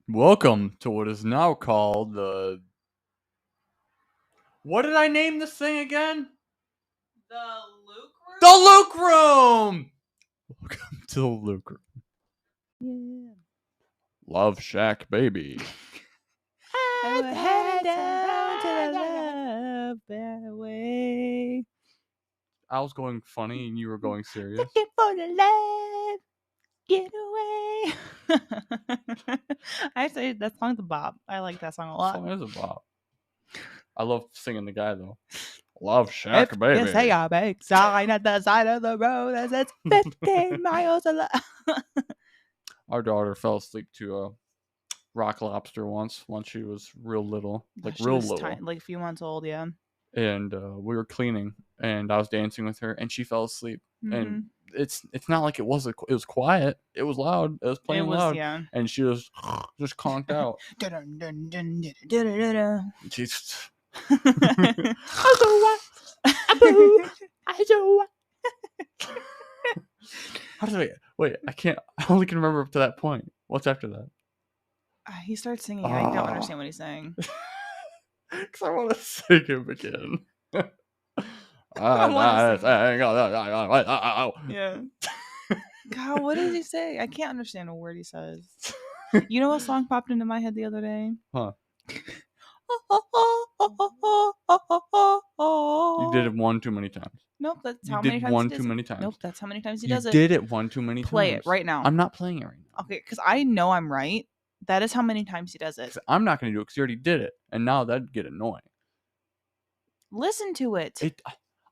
Welcome to what is now called the. What did I name this thing again? The Luke room? The Luke Room! Welcome to the Luke Room. Yeah. Love Shack Baby. And we're headed down to the love way. I was going funny and you were going serious. Looking for the love getaway. I say that song's a bop. I like that song a lot. Song is a bop. I love singing the guy though. Love Shack Baby. You say a big sign at the side of the road that says 15 miles a Our daughter fell asleep to a rock lobster once she was real little, like She real was little. like a few months old, yeah. And we were cleaning, and I was dancing with her, and she fell asleep. And it's not like it was quiet. It was loud. It was playing loud. Yeah. And she was just conked out. She's how did I wait? I can't. I only can remember up to that point. What's after that? He starts singing. I don't understand what he's saying. Because I want to sing him again. Yeah. God, what does he say? I can't understand a word he says. You know what song popped into my head the other day? Huh. You did it one too many times. Nope, that's You how did many times one he does too it. many times. Nope, that's how many times he You does it. did it one too many times. Play it right now. I'm not playing it right now. Okay, because I know I'm right. That is how many times he does it. 'Cause I'm not going to do it because you already did it, and now that'd get annoying. Listen to it.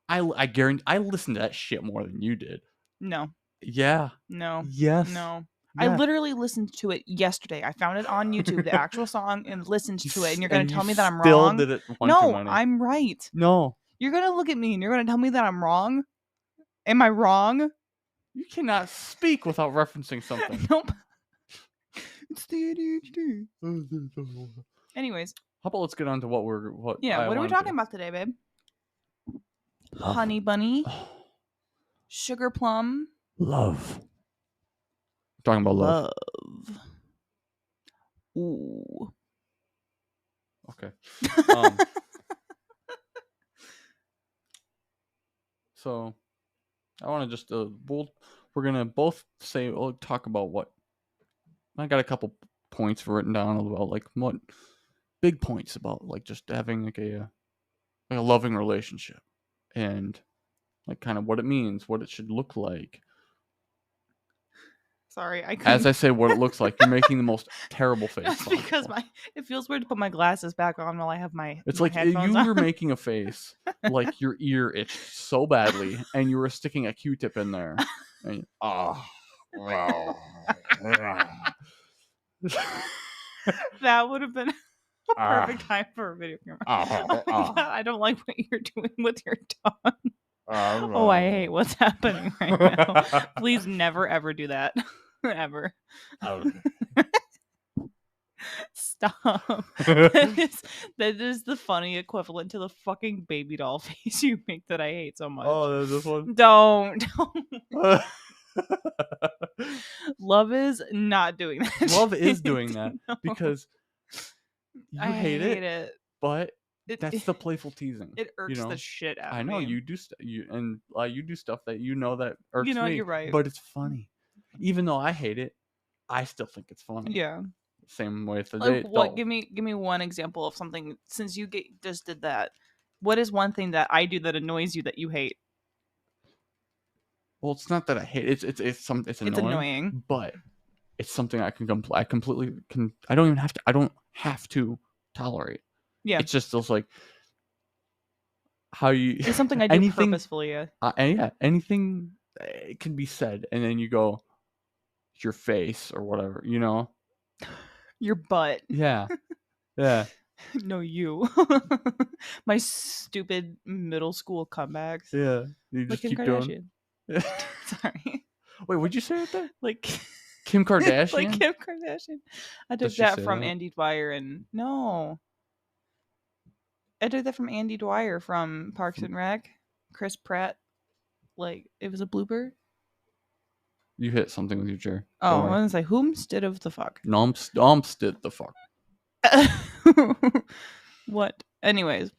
I guarantee I listened to that shit more than you did. No. Yeah. No. Yes. No. Yeah. I literally listened to it yesterday. I found it on YouTube, the actual song, and listened to it. And you're going to tell me that I'm wrong? Still did it one no, too many. I'm right. No. You're going to look at me and you're going to tell me that I'm wrong? Am I wrong? You cannot speak without referencing something. Nope. It's the ADHD. Anyways. How about let's get on to what what are we talking about today, babe? Love. Honey bunny. Sugar plum. Love. We're talking about love. Ooh. Okay. So I want to just we're gonna both say we'll talk about what I got a couple points written down about like what big points about like just having like a loving relationship and like kind of what it means, what it should look like. Sorry, I couldn't. As I say what it looks like, you're making the most terrible face. That's because it feels weird to put my glasses back on while I have my It's my like headphones you on. were making a face like your ear itched so badly and you were sticking a Q-tip in there. And that would have been a perfect time for a video camera. Oh my God, I don't like what you're doing with your tongue. Oh, I hate what's happening right now. Please never ever do that. Ever. Stop. That is the funny equivalent to the fucking baby doll face you make that I hate so much. Oh, there's this one? Don't. Love is not doing that. Love is doing that No. because you I hate it, but that's the playful teasing. It irks the shit out of me. I know you do you do stuff that you know that irks me. You're right. But it's funny. Even though I hate it, I still think it's funny. Yeah. Same way with the like, date. What? Give me one example of something. Since you just did that, what is one thing that I do that annoys you that you hate? Well, it's not that I hate it. It's annoying. But it's something I completely can. I don't have to tolerate. Yeah. It's just feels like how you. It's something I do purposefully. Anything can be said, and then you go, your face or whatever, you know. Your butt. Yeah. Yeah. No, you. My stupid middle school comebacks. Yeah. You just keep doing. Sorry. Wait, what'd you say right there? Like Kim Kardashian? Like Kim Kardashian. I took that from Andy Dwyer and no. I took that from Andy Dwyer from Parks and Rec. Chris Pratt. Like, it was a blooper. You hit something with your chair. Oh, Don't I was worry. gonna say, whomst did of the fuck? Numps did the fuck. What? Anyways,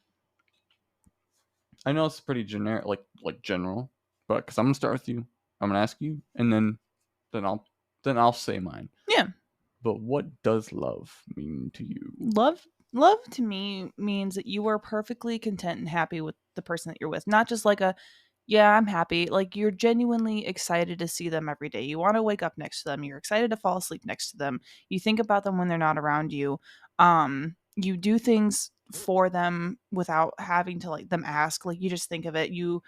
I know it's pretty generic, like general, but because I'm gonna start with you, I'm gonna ask you, and then I'll say mine. yeah. But what does love mean to you? Love to me means that you are perfectly content and happy with the person that you're with. Not just like a yeah, I'm happy. Like you're genuinely excited to see them every day. You want to wake up next to them. You're excited to fall asleep next to them. You think about them when they're not around you. You do things for them without having to like them ask. Like you just think of it. You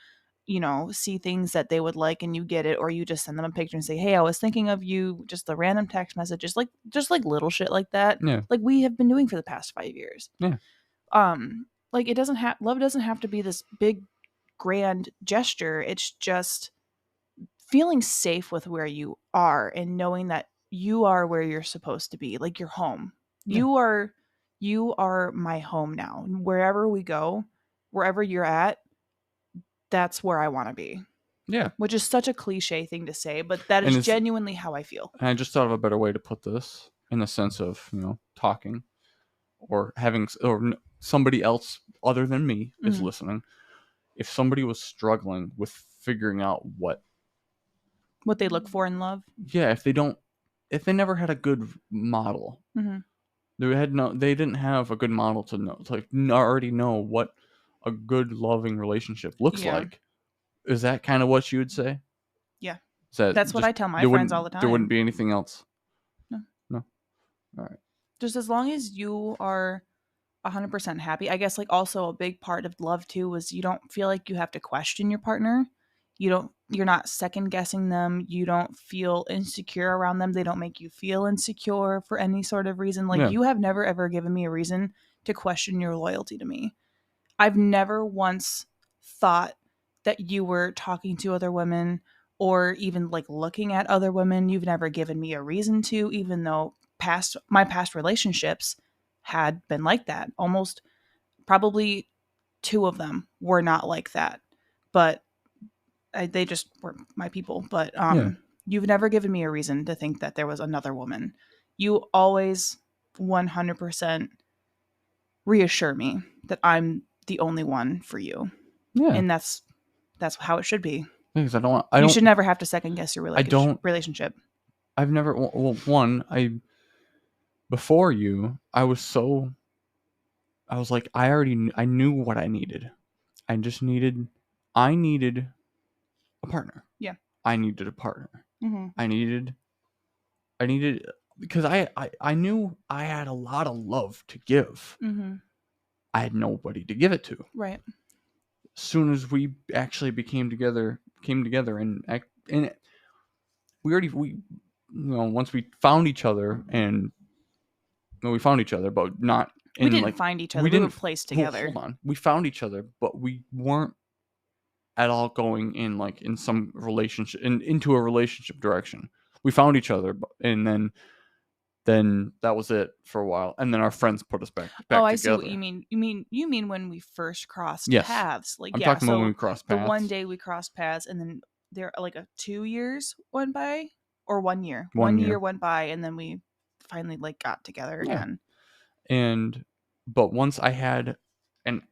know, see things that they would like and you get it, or you just send them a picture and say, "Hey, I was thinking of you." Just a random text message, just like little shit like that. Yeah, Like we have been doing for the past 5 years. yeah, Like it doesn't have love doesn't have to be this big grand gesture. It's just feeling safe with where you are and knowing that you are where you're supposed to be, like your home. yeah, You are my home now. Wherever we go, wherever you're at, that's where I want to be. yeah. Which is such a cliche thing to say, but that And is it's genuinely how I feel. and I just thought of a better way to put this in the sense of talking or having somebody else other than me is Mhm. listening. If somebody was struggling with figuring out What they look for in love. yeah, if they never had a good model, Hmm. they didn't have a good model to know, to like already know what a good loving relationship looks Yeah. like. Is that kind of what you would say? Yeah. Is that That's what just I tell my friends all the there wouldn't time. be anything else? No. No. All right. Just as long as you are 100% happy. I guess like also a big part of love too was you don't feel like you have to question your partner. You're not second guessing them. You don't feel insecure around them. They don't make you feel insecure for any sort of reason. Like Yeah. you have never ever given me a reason to question your loyalty to me. I've never once thought that you were talking to other women or even like looking at other women. You've never given me a reason to, even though my past relationships had been like that. Almost probably two of them were not like that, but they just were my people. But Yeah. you've never given me a reason to think that there was another woman. You always 100% reassure me that I'm the only one for you, Yeah. and that's how it should be. Because You should never have to second guess your I don't, relationship. I've never, well, one, before you, I was like, I knew what I needed. I just needed, I needed a partner. Yeah. I needed a partner. Mm-hmm. I needed, I needed, because I knew I had a lot of love to give. Mm-hmm. I had nobody to give it to. Right. As soon as we actually came together, and we once we found each other, and well, we found each other, but not We in didn't like find each other. we We were didn't. placed Well, together. hold on, we found each other, but we weren't at all going in like in some relationship into a relationship direction. We found each other, and then that was it for a while, and then our friends put us Oh, back I see what you together. mean. You mean when we first crossed Yes, paths? Like I'm yeah. talking about when we So crossed the one paths. day we crossed paths, and then there like a 2 years went by, or 1 year. One 1 year year, went by, and then we finally like got together yeah, again. and but once I had an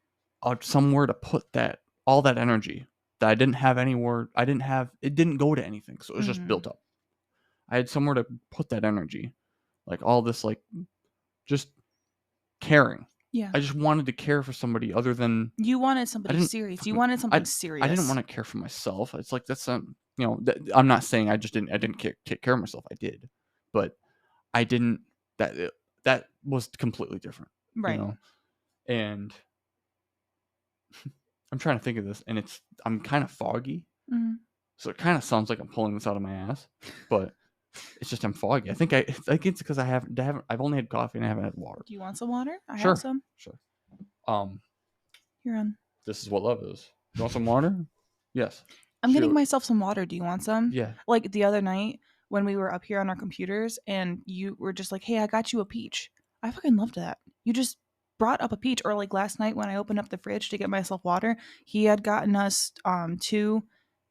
somewhere to put that all that energy that I didn't have anywhere, I didn't have it didn't go to anything, so it was just Mm-hmm. built up. I had somewhere to put that energy, like all this, like just caring. Yeah. I just wanted to care for somebody other than You wanted I somebody didn't serious. You fucking wanted something I didn't serious. want to care for myself. It's like that's I'm not saying I didn't take care of myself. I did, but I didn't that that was completely different, you Right. know. And I'm trying to think of this, and I'm kind of foggy, Mm-hmm. so it kind of sounds like I'm pulling this out of my ass, but it's just I'm foggy. I think it's because I've only had coffee and I haven't had water. Do you want some water? I have Sure, some. sure. Um, Here on. this is what love is. You want some water? Yes. I'm getting Shoot. myself some water. Do you want some? Yeah. Like the other night when we were up here on our computers and you were just like, "Hey, I got you a peach." I fucking loved that. You just brought up a peach. Or like last night when I opened up the fridge to get myself water, he had gotten us two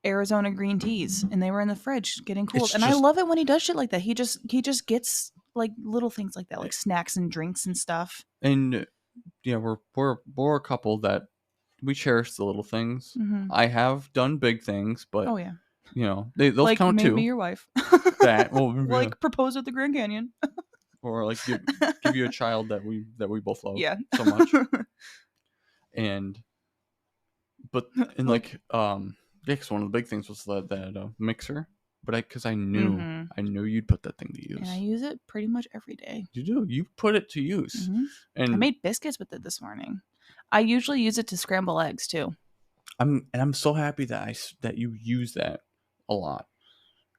Arizona green teas, and they were in the fridge getting cooled. It's And I just love it when he does shit like that. He just gets like little things like that, like snacks and drinks and stuff. and yeah, we're a couple that we cherish the little things. Mm-hmm. I have done big things, but Oh yeah, those like count made me too. your wife. That well, Like propose at the Grand Canyon. or like give you a child that we both love Yeah. so much. And but and Like, yeah, 'cause one of the big things was that mixer. But because I knew mm-hmm. I knew you'd put that thing to use. And I use it pretty much every day. You do. You put it to use. Mm-hmm. I And made biscuits with it this morning. I usually use it to scramble eggs too. I'm so happy that you use that a lot,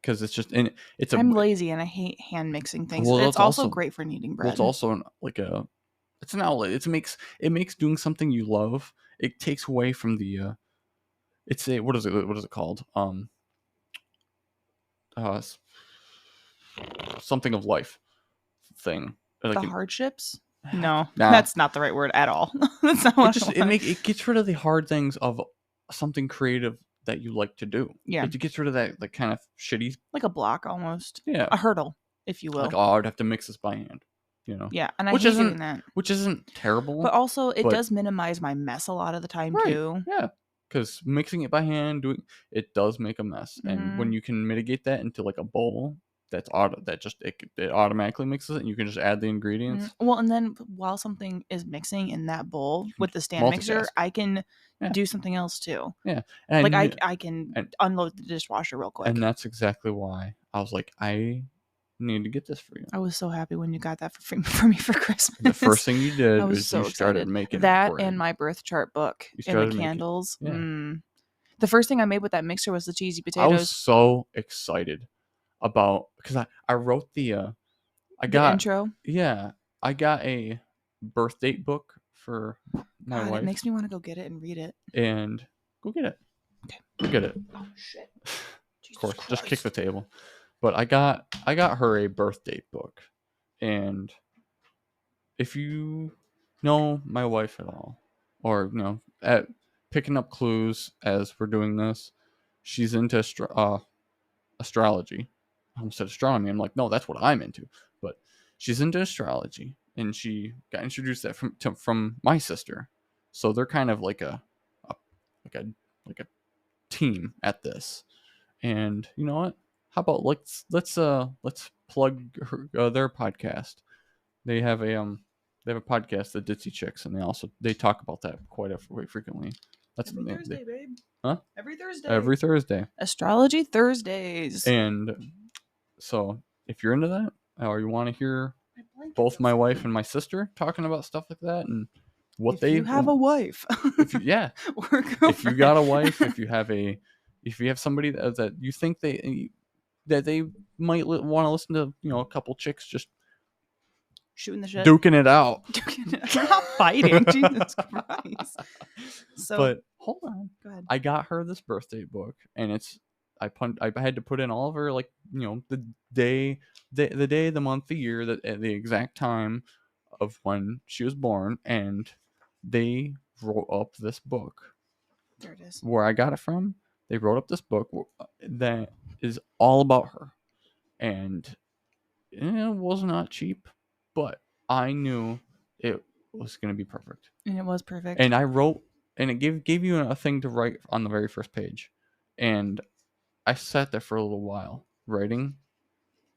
because it's just, and it's I'm lazy and I hate hand mixing things. well, It's also great for kneading bread. it's also it's an outlet. It makes doing something you love. It takes away from the it's a what is it called, uh something of life thing, like the hardships? heck, No, nah. that's not the right word at all. That's not what It gets rid of the hard things of something creative that you like to do. Yeah. It gets rid of that like kind of shitty, like a block almost. yeah, A hurdle, if you will. like, oh, I'd have to mix this by hand, Yeah, and I which hate isn't doing that. which isn't terrible, But also, it but- does minimize my mess a lot of the time right, too. yeah, because mixing it by hand it does make a mess, and when Mhm. you can mitigate that into like a bowl it automatically mixes it, and you can just add the ingredients. Well, and then while something is mixing in that bowl with the stand mixer, multitask. I can Yeah. do something else too. Yeah, and Like I can unload the dishwasher real quick. and that's exactly why I was like, I need to get this for you. I was so happy when you got that for me for Christmas. The first thing you did I was is so you started excited. making That bread. and my birth chart book You and the started making- candles. yeah. The first thing I made with that mixer was the cheesy I was potatoes. so excited about, because I wrote the intro. Yeah, I got a birth date book for my God, wife. it makes me want to go get it and read it. And go get it. Okay. Go get it. Oh shit. Of course, just kick the table. But I got her a birth date book, and if you know my wife at all, or at picking up clues as we're doing this, she's into astrology. I almost said astronomy. I'm like, no, that's what I'm into. But she's into astrology, and she got introduced that from my sister. So they're kind of like a team at this. And you know what? How about let's plug their podcast. They have a podcast, the Ditzy Chicks, and they talk about that quite frequently. That's Every Thursday, babe. Huh? Every Thursday. Every Thursday. Astrology Thursdays. And so if you're into that, or you want to hear both my wife and my sister talking about stuff like that, and what you have a wife, if you got a wife, if you have somebody that you think they might want to listen to, a couple chicks just shooting the shit, duking it out. We're not fighting. Jesus Christ. So, but hold on. Go ahead. I got her this birthday book, and I had to put in all of her, like, the day, the month, the year, the exact time of when she was born, and they wrote up this book. There it is. Where I got it from, they wrote up this book that is all about her, and it was not cheap, but I knew it was going to be perfect. And it was perfect. And I wrote, and it gave you a thing to write on the very first page, and I sat there for a little while writing,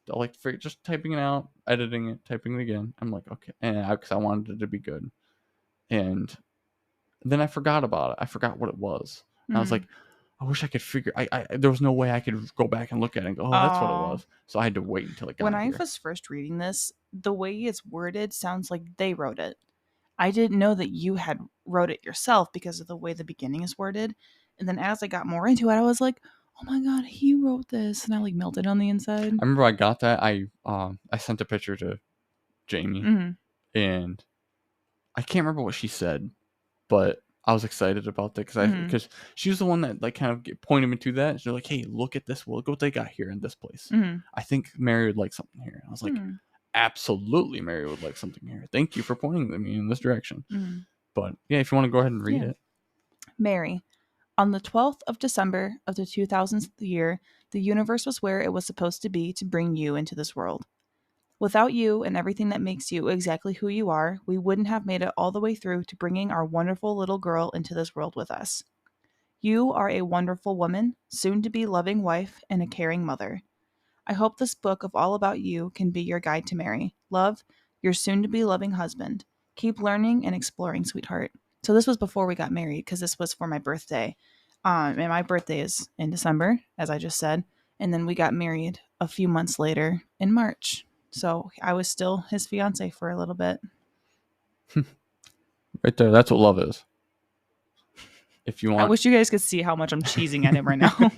like just typing it out, editing it, typing it again. I'm like, okay, and because I wanted it to be good, and then I forgot about it. I forgot what it was. And I was like, I wish I could figure. There was no way I could go back and look at it and go, oh, that's what it was. So I had to wait until it got When here. I was first reading this, the way it's worded sounds like they wrote it. I didn't know that you had wrote it yourself because of the way the beginning is worded. And then as I got more into it, I was like, oh my God, he wrote this. And I like melted on the inside. I remember I got that. I sent a picture to Jamie, and I can't remember what she said, but I was excited about that because she was the one that like kind of pointed me to that. She's like, hey, look at this. Look what they got here in this place. I think Mary would like something here. And I was like, absolutely, Mary would like something here. Thank you for pointing me in this direction. But yeah, if you want to go ahead and read it. Mary, On the 12th of December of the 2000th year, the universe was where it was supposed to be to bring you into this world. Without you and everything that makes you exactly who you are, we wouldn't have made it all the way through to bringing our wonderful little girl into this world with us. You are a wonderful woman, soon to be loving wife, and a caring mother. I hope this book of all about you can be your guide to Mary. Love, your soon to be loving husband. Keep learning and exploring, sweetheart. So this was before we got married because this was for my birthday. And my birthday is in December, as I just said. And then we got married a few months later in March. So I was still his fiance for a little bit. Right there. That's what love is. If you want. I wish you guys could see how much I'm cheesing at him right now.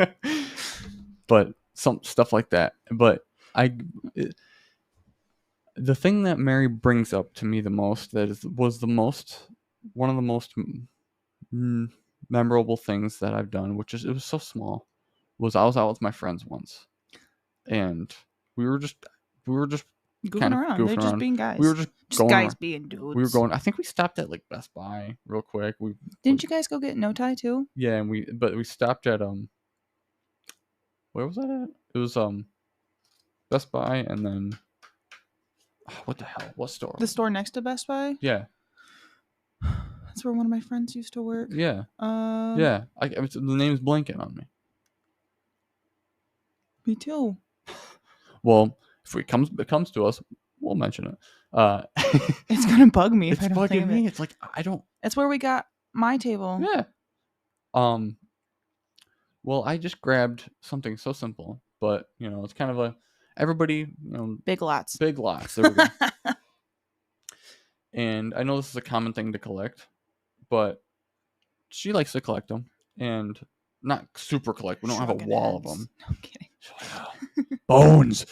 But some stuff like that. But the thing that Mary brings up to me the most, was one of the most memorable things that I've done, which is, it was so small, was I was out with my friends once, and we were just Goofing around. They're just being guys. We were just going guys around. being dudes. We were going. I think we stopped at like Best Buy real quick. Didn't you guys go get no tie too? Yeah, and we stopped at where was that at? It was Best Buy, and then what the hell? What store? The store next to Best Buy? Yeah. That's where one of my friends used to work. Yeah. Yeah. The name's blanking on me. Me too. Well, if it comes to us, we'll mention it. It's gonna bug me if it's I don't think bugging of me. it. It's like I don't. It's where we got my table. Yeah. Well, I just grabbed something so simple, but it's kind of everybody, Big Lots. Big Lots. There we go. And I know this is a common thing to collect, but she likes to collect them, and not super collect. We don't have a wall of them. No, I'm kidding. Bones.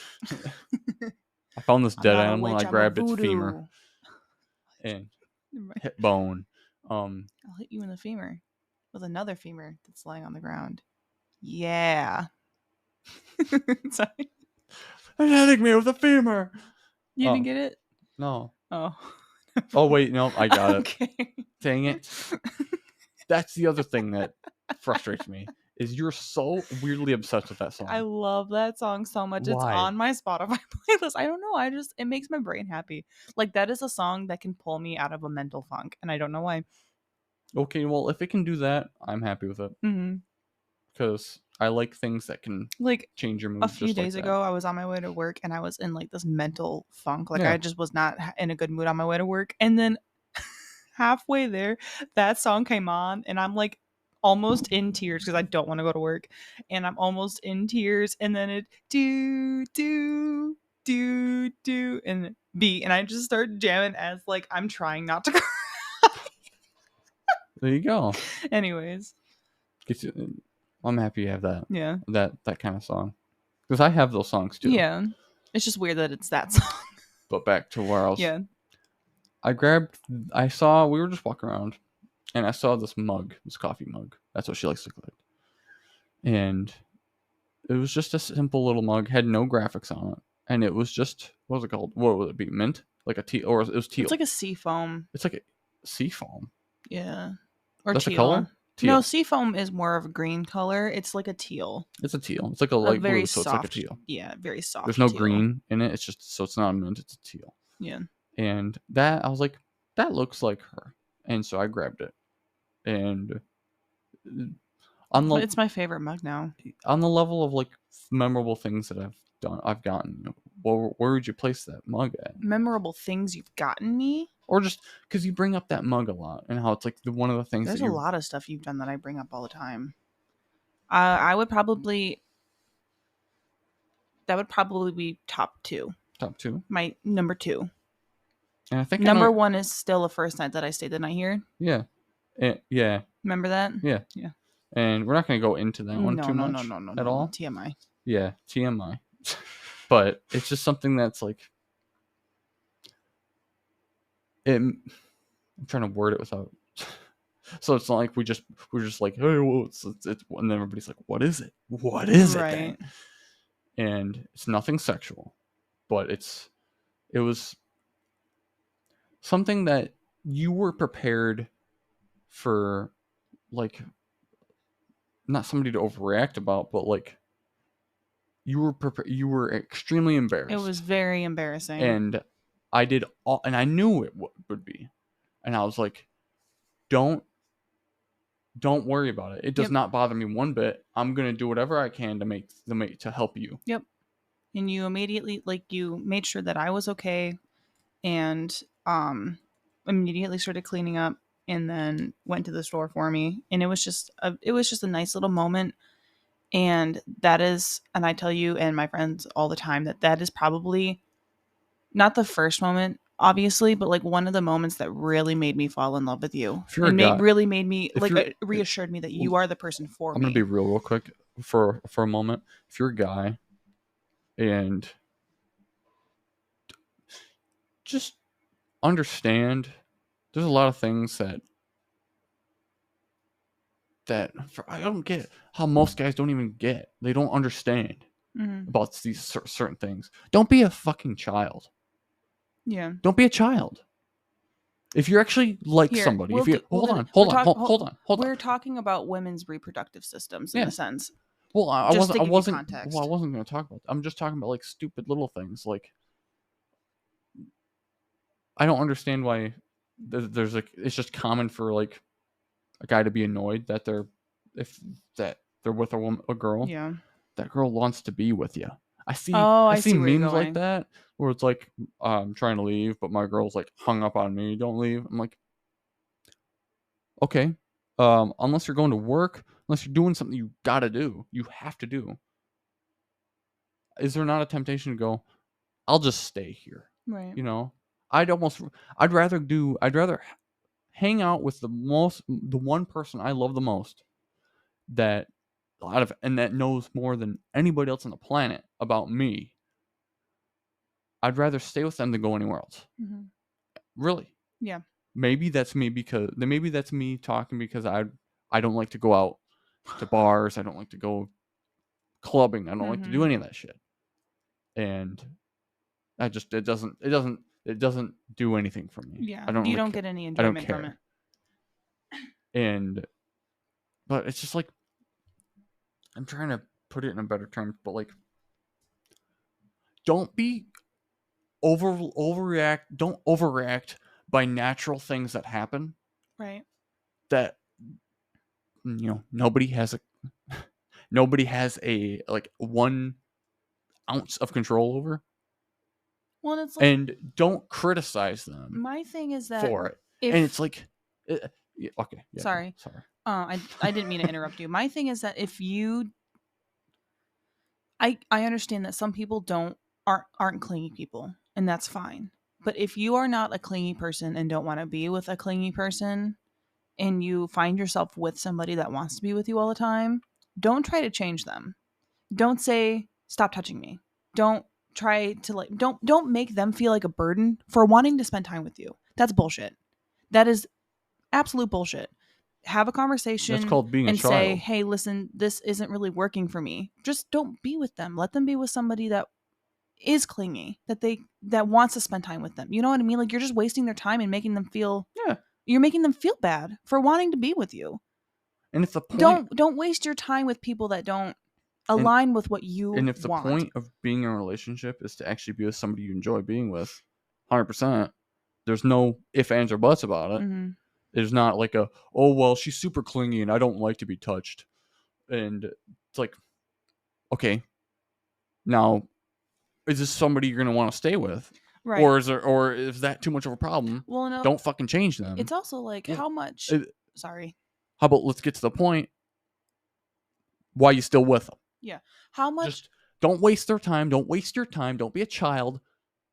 I found this dead not a animal and witch, I I'm a grabbed its voodoo. femur and hit bone. I'll hit you in the femur with another femur that's lying on the ground. Yeah. Sorry. They're hitting me with a femur. You didn't get it? No. Oh. Oh wait, no, I got Okay. it. Dang it. That's the other thing that frustrates me, is you're so weirdly obsessed with that song. I love that song so much. Why? It's on my Spotify playlist. I don't know. It makes my brain happy. Like, that is a song that can pull me out of a mental funk, and I don't know why. Okay, well, if it can do that, I'm happy with it. Mm-hmm. Because I like things that can change your mood. A few days ago, I was on my way to work, and I was in like this mental funk. Like, I just was not in a good mood on my way to work. And then halfway there, that song came on, and I'm like almost in tears because I don't want to go to work, and I'm almost in tears, and then it do and beat, and I just start jamming as like I'm trying not to cry. There you go. Anyways, I'm happy you have that. Yeah. That kind of song, because I have those songs too. Yeah, it's just weird that it's that song. But back to where else? Yeah. We were just walking around, and I saw this coffee mug. That's what she likes to collect. And it was just a simple little mug, had no graphics on it. And it was just, what was it called? What would it be? Mint? Like a teal, or it was teal. It's like a sea foam. It's like a sea foam. Yeah. Or that's teal. A color? Teal. No, sea foam is more of a green color. It's like a teal. It's a teal. It's like a light very blue, so soft, it's like a teal. Yeah, very soft. There's no teal. green in it. It's just, so it's not a mint, it's a teal. Yeah. And that, I was like, that looks like her. And so I grabbed it. And it's my favorite mug now. On the level of like memorable things that I've gotten, where would you place that mug at? Memorable things you've gotten me? Or just because you bring up that mug a lot, and how it's like one of the things. There's a lot of stuff you've done that I bring up all the time. That would probably be top two. Top two? My number two. And I think number one is still the first night that I stayed the night here. Yeah. Yeah. Remember that? Yeah. Yeah. And we're not going to go into that one too much at all. TMI. Yeah, TMI. But it's just something that's like, I'm trying to word it without. So it's not like we're just like, hey, well, it's and then everybody's like, what is it? What is it? Right. And it's nothing sexual, but it was something that you were prepared for, like not somebody to overreact about, but like you were extremely It was embarrassed, very embarrassing. and I did all, and I knew it would be, and I was like, don't don't worry about it. It does Yep. not bother me one bit. I'm gonna do whatever I can to help you. Yep. And you immediately, like, you made sure that I was okay, and immediately started cleaning up, and then went to the store for me, and it was just a nice little moment. And that is, and I tell you and my friends all the time that that is probably not the first moment, obviously, but like one of the moments that really made me fall in love with you, If you're a and guy, really made me if like you're, reassured me that I'm you are the person for gonna be me. real quick for a moment. If you're a guy and just understand, there's a lot of things I don't get how most guys don't even get. They don't understand Mm-hmm. about these certain things. Don't be a fucking child. Yeah. Don't be a child. If you actually like Here, somebody, if you hold on, hold on, hold on. we're talking about women's reproductive systems in Yeah. a sense, Well, just to give you I context. wasn't going to talk about. I'm just talking about like stupid little things. Like I don't understand why there's like it's just common for like a guy to be annoyed that if that they're with a girl. Yeah. That girl wants to be with you. Oh, I I see see where you're memes like going. that where it's like I'm trying to leave, but my girl's like hung up on me. Don't leave. I'm like, okay, unless you're going to work, unless you're doing something you gotta do, you have to do. Is there not a temptation to go? I'll just stay here. Right. You know, I'd almost, I'd rather hang out with the one person I love the most that and that knows more than anybody else on the planet about me. I'd rather stay with them than go anywhere else. Mm-hmm. Really. Yeah. Maybe that's me talking because I don't like to go out to bars. I don't like to go clubbing. I don't like to Mm-hmm. do any of that shit. And I just it doesn't do anything for me. Yeah. I don't You really don't care. get any I don't enjoyment from it. care. And but it's just like I'm trying to put it in a better term, but like don't be overreact. Don't overreact by natural things that happen Right. that nobody has a nobody has a like 1 ounce of control over, Well, it's like, and don't criticize them my thing is that for it. And it's if, like, yeah, okay, yeah, sorry, sorry. I didn't mean to interrupt you. My thing is that if you, I understand that some people aren't clingy people, and that's fine. But if you are not a clingy person and don't want to be with a clingy person, and you find yourself with somebody that wants to be with you all the time, don't try to change them. Don't say stop touching me. Don't try to, like, don't make them feel like a burden for wanting to spend time with you. That's bullshit. That is absolute bullshit. Have a That's conversation called being a and say, child. "Hey, listen, this isn't really working for me." Just don't be with them. Let them be with somebody that is clingy, that wants to spend time with them. You know what I mean? Like, you're just wasting their time and making them feel, Yeah. you're making them feel bad for wanting to be with you. And if the point Don't waste your time with people that don't and align with what you and if the want. point of being in a relationship is to actually be with somebody you enjoy being with, 100%, there's no if, ands, or buts about it. Mm-hmm. There's not like oh well, she's super clingy and I don't like to be touched. And it's like, okay, now is this somebody you're gonna want to stay with? Right. Or is that too much of a problem? Well, no, Don't fucking change them. it's also like, Well, how much, uh, sorry. how about let's get to the point. Why you still with them? Yeah. How much, Just don't waste their time. Don't waste your time. Don't be a child.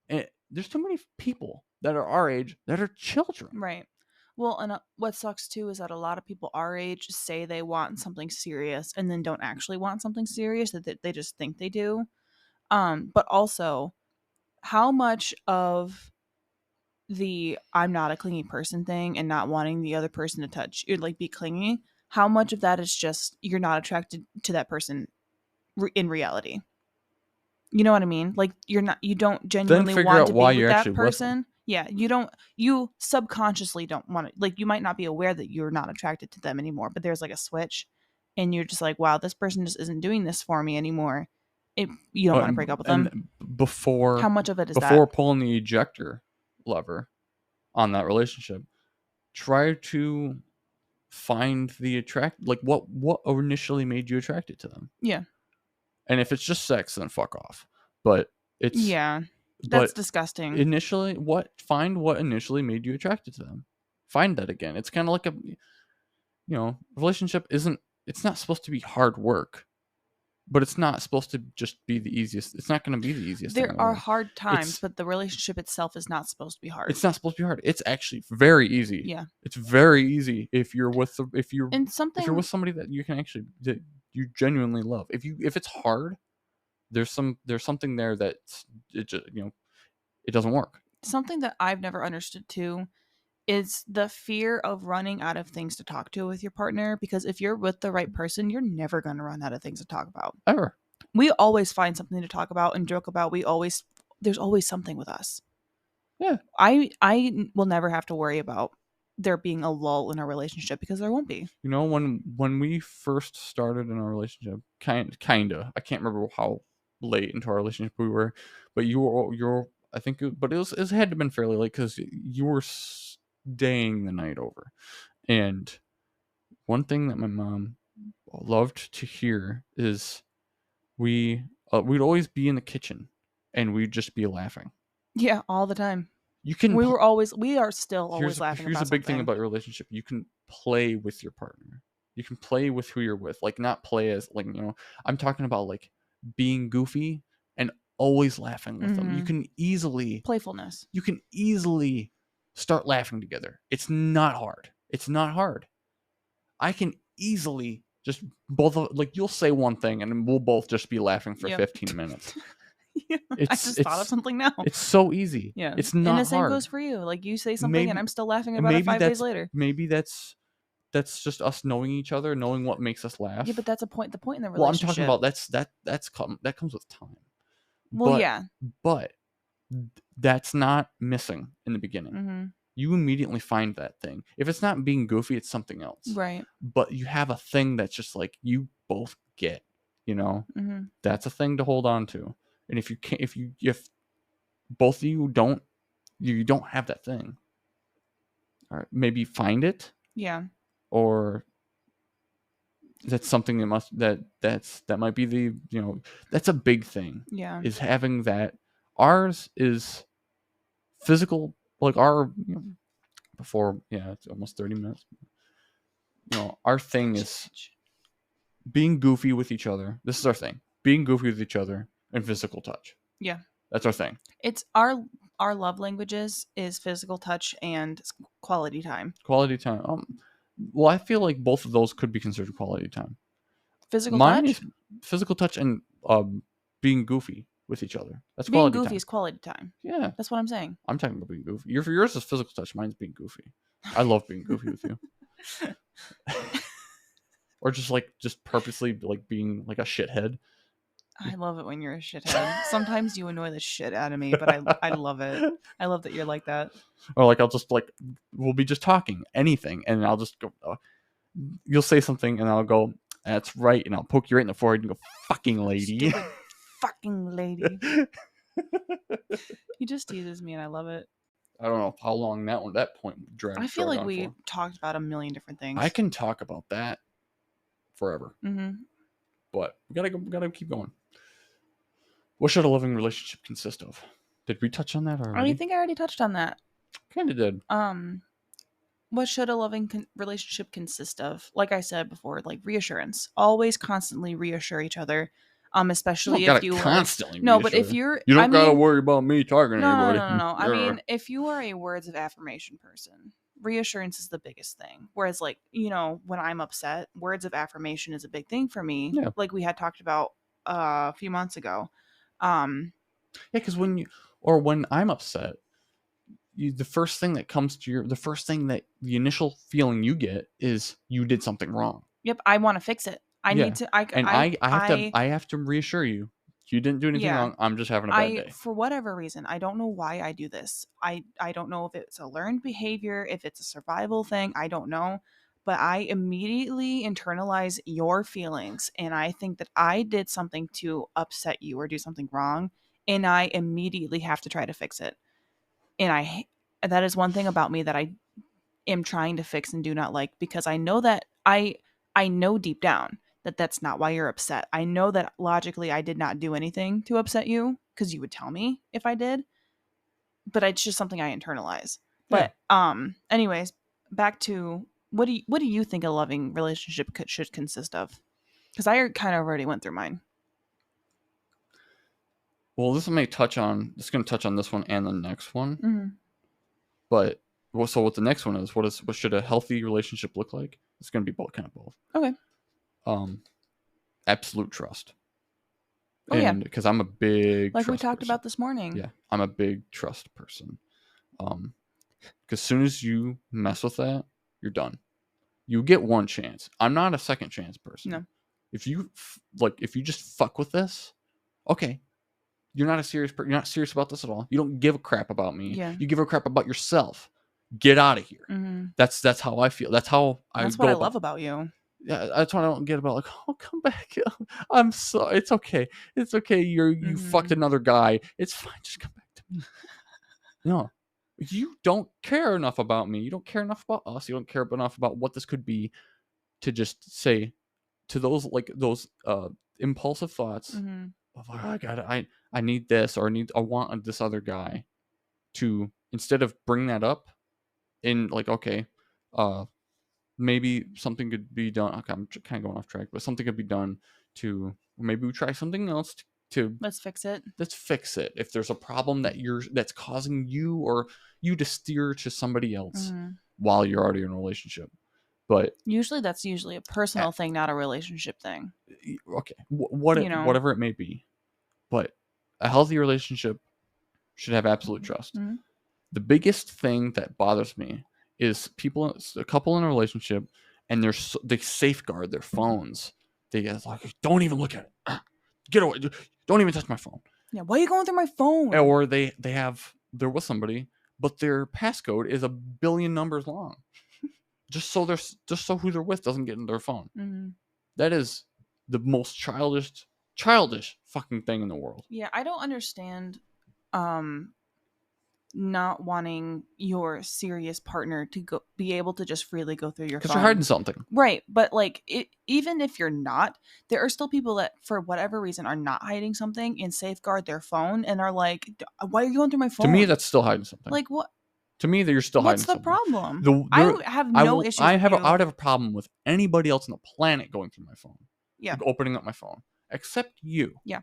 And there's too many people that are our age that are children. right. Well, and what sucks too is that a lot of people our age say they want something serious and then don't actually want something serious, that they just think they do. But also, how much of the I'm not a clingy person thing and not wanting the other person to touch or like be clingy, how much of that is just you're not attracted to that person in reality? You know what I mean? Like, you don't Then genuinely figure want out to why be with you're that actually with them. person. Yeah, you subconsciously don't want to, like, you might not be aware that you're not attracted to them anymore, but there's like a switch and you're just like, wow, this person just isn't doing this for me anymore, you don't want to break up with them. And How before much of it is before that? pulling the ejector lever on that relationship, try to find the like what initially made you attracted to them. Yeah. And if it's just sex, then fuck off. But it's Yeah. That's but disgusting. initially, what initially made you attracted to them. Find that again. It's kind of like relationship isn't, it's not supposed to be hard work, but it's not supposed to just be the easiest. It's not going to be the easiest thing in There the are world. hard times, It's but the relationship itself is not supposed to be hard. it's not supposed to be hard. It's actually very easy. Yeah. It's very easy if you're with if you're And with something somebody that you can actually, that you genuinely love. If it's hard, there's something there that it just, it doesn't work. something that I've never understood too is the fear of running out of things to talk to with your partner, because if you're with the right person, you're never going to run out of things to talk about. Ever. We always find something to talk about and joke about. There's always something with us. Yeah. I will never have to worry about there being a lull in our relationship, because there won't be. When we first started in our relationship, kinda, I can't remember how late into our relationship we were, but you're I think but it had to have been fairly late because you were staying the night over. And one thing that my mom loved to hear is we'd always be in the kitchen and we'd just be laughing. Yeah, all the time. You can We are still always laughing here's a about big thing something. about your relationship. You can play with your partner. You can play with who you're with. Like, not play as, like, I'm talking about like being goofy and always laughing with them. Mhm. Playfulness. You can easily start laughing together. It's not hard. It's not hard. I can easily just like, you'll say one thing and we'll both just be laughing for Yep. 15 minutes. Yeah, I just thought of something now. It's so easy. Yeah. It's And the not same hard. goes for you. Like, you say something and I'm still laughing about it maybe 5 days that's later. maybe that's just us knowing each other, knowing what makes us laugh. Yeah, but that's the point in the Well, I'm talking relationship. about that comes with time. Well, But yeah. but that's not missing in the beginning. Mm-hmm. You immediately find that thing. If it's not being goofy, it's something else. Right. But you have a thing that's just like you both get, Mm-hmm. that's a thing to hold on to. And if you can't, if both of you don't have that thing, all right, maybe find it. Yeah. Or that's something that might be the, that's a big thing. Yeah. Is having that. Ours is physical, like our, before, yeah, it's almost 30 minutes. Our thing is being goofy with each other. This is our thing. Being goofy with each other and physical touch. Yeah. That's our thing. It's our love languages is physical touch and quality time. Quality time. Well, I feel like both of those could be considered quality time. Physical Mine touch? is physical touch and being goofy with each other. That's Being quality goofy time. is quality time. Yeah. That's what I'm saying. I'm talking about being goofy. Yours is physical touch. Mine's being goofy. I love being goofy with you. Or just purposely like being like a shithead. I love it when you're a shithead. Sometimes you annoy the shit out of me, but I love it. I love that you're like that. Or like, I'll just like, we'll be just talking anything, and I'll just go. You'll say something, and I'll go, "That's right," and I'll poke you right in the forehead and go, "Fucking lady." Stupid fucking lady. He just teases me, and I love it. I don't know how long that point dragged. I feel like on we for. talked about a million different things. I can talk about that forever. Mm-hmm. But we gotta keep going. What should a loving relationship consist of? Did we touch on that already? I think I already touched on that. Kind of did. What should a loving relationship consist of? Like I said before, like reassurance. Always constantly reassure each other. Especially if you constantly no, but if you're, you don't gotta worry about me talking to anybody. No. I mean, if you are a words of affirmation person, reassurance is the biggest thing. Whereas, like, when I'm upset, words of affirmation is a big thing for me. Yeah. Like we had talked about a few months ago. Yeah, because when I'm upset, the first thing that comes to the initial feeling you get is you did something wrong. Yep, I want to fix it. I need to. I have to reassure you. You didn't do anything wrong. I'm just having a bad day. For whatever reason, I don't know why I do this. I don't know if it's a learned behavior, if it's a survival thing. I don't know. but I immediately internalize your feelings, and I think that I did something to upset you or do something wrong, and I immediately have to try to fix it. And that is one thing about me that I am trying to fix and do not like, because I know that I know deep down that that's not why you're upset. I know that logically I did not do anything to upset you, because you would tell me if I did, but it's just something I internalize. Yeah. But anyways, back to what do you think a loving relationship should consist of? Because I kind of already went through mine. Well, this going to touch on this one and the next one. Mm-hmm. But so what the next one is, what should a healthy relationship look like? It's going to be both, kind of both. Okay. Absolute trust. Oh, yeah. And because I'm a big like we trust talked person. about this morning. Yeah, I'm a big trust person. Because as soon as you mess with that, you're done. You get one chance. I'm not a second chance person. No. If you just fuck with this, okay, you're not you're not serious about this at all. You don't give a crap about me. Yeah. You give a crap about yourself. Get out of here. Mm-hmm. That's how I feel. That's how That's what I love about you. Yeah, that's what I don't get about, like, oh, come back. I'm so it's okay. It's okay. You fucked another guy. It's fine. Just come back to me. No. You don't care enough about me. You don't care enough about us. You don't care enough about what this could be to just say to those impulsive thoughts of, oh, I need this, or I want this other guy, to, instead of bring that up in, like, okay, maybe something could be done. Okay, I'm kind of going off track, but something could be done to, maybe we try something else to Let's fix it. If there's a problem that's causing you, or you to steer to somebody else while you're already in a relationship. But that's usually a personal thing, not a relationship thing. Okay, whatever it may be, but a healthy relationship should have absolute trust. The biggest thing that bothers me is a couple in a relationship, and they safeguard their phones. They get like, don't even look at it. Get away. Don't even touch my phone. Yeah, why are you going through my phone? Or they're with somebody, but their passcode is 1 billion numbers long, just so who they're with doesn't get in their phone. That is the most childish fucking thing in the world. Yeah, I don't understand not wanting your serious partner to be able to just freely go through your phone. Because you're hiding something. Right, but like, even if you're not, there are still people that, for whatever reason, are not hiding something and safeguard their phone and are like, why are you going through my phone? To me, that's still hiding something. Like, what? To me, that you're still hiding something. What's the problem? I have no issues. I would have a problem with anybody else on the planet going through my phone. Yeah. Like, opening up my phone. Except you. Yeah.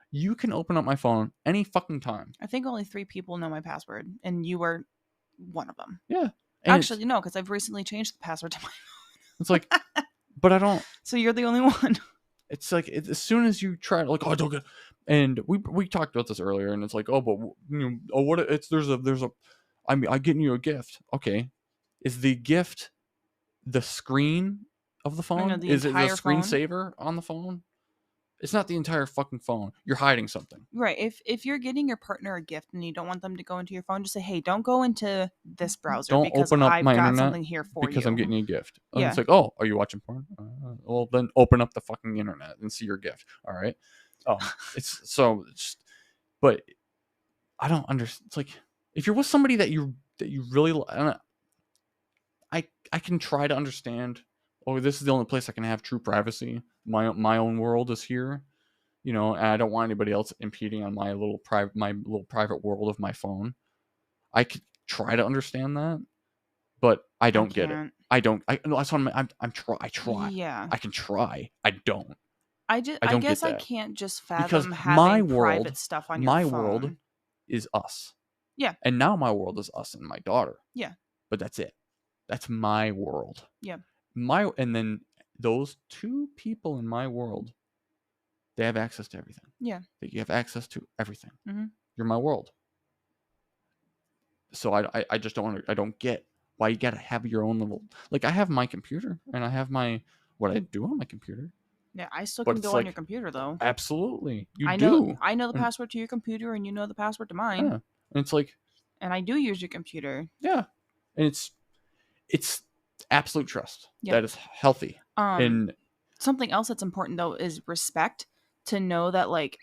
You can open up my phone any fucking time. I think only 3 people know my password, and you are one of them. Yeah. Actually, no, because I've recently changed the password to my phone. It's like, but I don't. So you're the only one. It's like, as soon as you try to, like, oh, don't get. And we talked about this earlier, and it's like, oh, but what? There's a. I'm getting you a gift. Okay, is the gift the screen of the phone? Is it the screensaver on the phone? It's not the entire fucking phone. You're hiding something. Right. If you're getting your partner a gift and you don't want them to go into your phone, just say, hey, don't go into this browser. Don't because open up I've my got internet something here for because you. I'm getting you a gift. And it's like, oh, are you watching porn? Well, then open up the fucking internet and see your gift. All right. But I don't understand. It's like, if you're with somebody that you really, I can try to understand. Oh, this is the only place I can have true privacy. My own world is here. And I don't want anybody else impeding on my little private world of my phone. I could try to understand that, but I don't get it. I don't. That's what I try. Yeah. I can try. I don't. I guess I can't just fathom having private stuff on your phone. My world is us. Yeah. And now my world is us and my daughter. Yeah. But that's it. That's my world. Yeah. And then those 2 people in my world, they have access to everything. Yeah. You have access to everything. You're my world. So I just don't get why you gotta have your own little, like, I have my computer and I have what I do on my computer. Yeah, I still can go on your computer though. Absolutely. I know the password to your computer and you know the password to mine. Yeah. And it's like, and I do use your computer. Yeah. And it's absolute trust. Yep. That is healthy. And something else that's important though is respect, to know that like,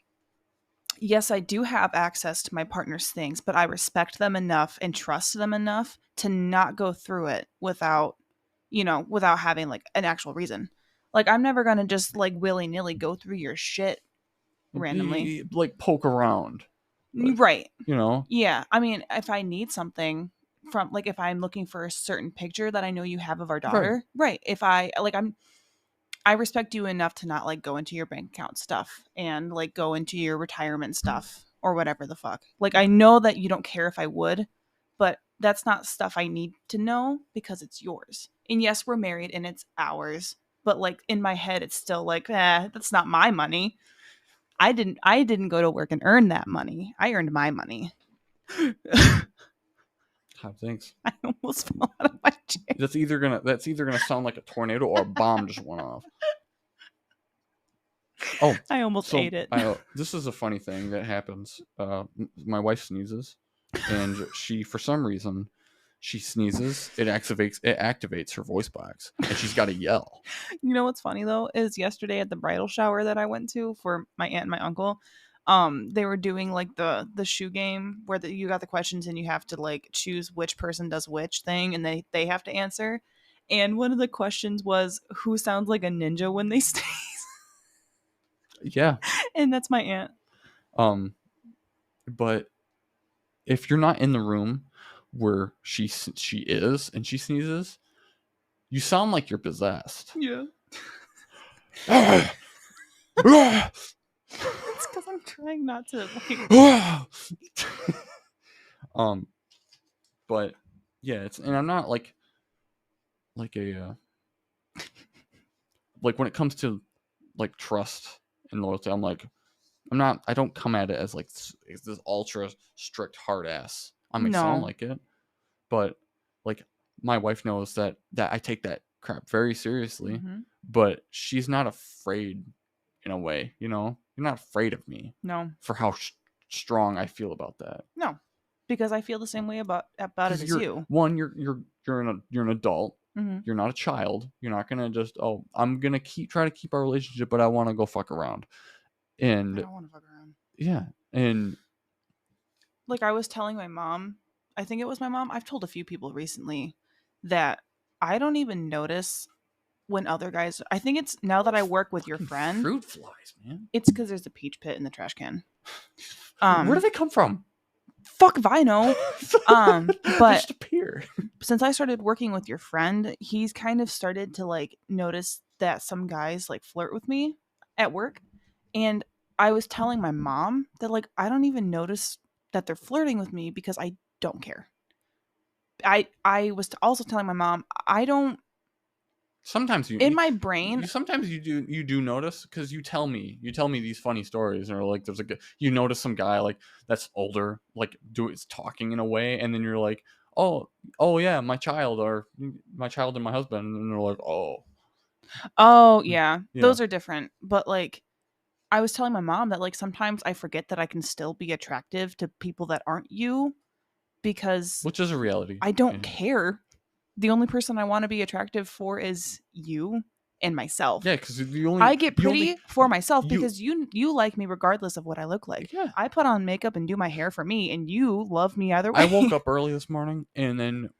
yes, I do have access to my partner's things, but I respect them enough and trust them enough to not go through it without, without having like an actual reason. Like, I'm never going to just like willy-nilly go through your shit randomly. like poke around. Right. You know? Yeah. I mean, if I need something from, like, if I'm looking for a certain picture that I know you have of our daughter, right. If I respect you enough to not like go into your bank account stuff and like go into your retirement stuff or whatever the fuck. Like, I know that you don't care if I would, but that's not stuff I need to know because it's yours. And yes, we're married and it's ours, but like in my head, it's still like, that's not my money. I didn't go to work and earn that money. I earned my money. Thanks. I almost fell out of my chair. That's either gonna sound like a tornado or a bomb just went off. Oh, I almost ate it. This is a funny thing that happens. My wife sneezes, and for some reason, she sneezes. It activates her voice box, and she's got to yell. You know what's funny though is yesterday at the bridal shower that I went to for my aunt and my uncle, they were doing like the shoe game where you got the questions and you have to like choose which person does which thing, and they have to answer. And one of the questions was, who sounds like a ninja when they sneeze? Yeah. And that's my aunt. But if you're not in the room where she is and she sneezes, you sound like you're possessed. Yeah. It's because I'm trying not to like... but yeah, and I'm not like a like when it comes to like trust and loyalty, I don't come at it as like this ultra strict hard ass. I may sound like it, but like my wife knows that I take that crap very seriously. Mm-hmm. But she's not afraid in a way, You're not afraid of me. No. For how strong I feel about that. No. Because I feel the same way about it as you. One, you're an adult. Mm-hmm. You're not a child. You're not gonna just I'm gonna try to keep our relationship, but I want to go fuck around. And I don't want to fuck around. Yeah, and like I was telling my mom, I think it was my mom. I've told a few people recently that I don't even notice when other guys. I think it's now that I work with your friend. Fruit flies, man. It's because there's a peach pit in the trash can. Where do they come from? Fuck if I know. But just appear. Since I started working with your friend, he's kind of started to like notice that some guys like flirt with me at work. And I was telling my mom that like I don't even notice that they're flirting with me because I don't care. I was also telling my mom I don't. Sometimes in my brain, sometimes you do notice because you tell me these funny stories, or like you notice some guy like that's older like is talking in a way, and then you're like, oh yeah, my child and my husband, and they're like, oh yeah, those are different. But like I was telling my mom that like sometimes I forget that I can still be attractive to people that aren't you, because which is a reality. I don't care. The only person I want to be attractive for is you and myself. Yeah, because I get pretty for myself because you like me regardless of what I look like. Yeah. I put on makeup and do my hair for me, and you love me either way. I woke up early this morning, and then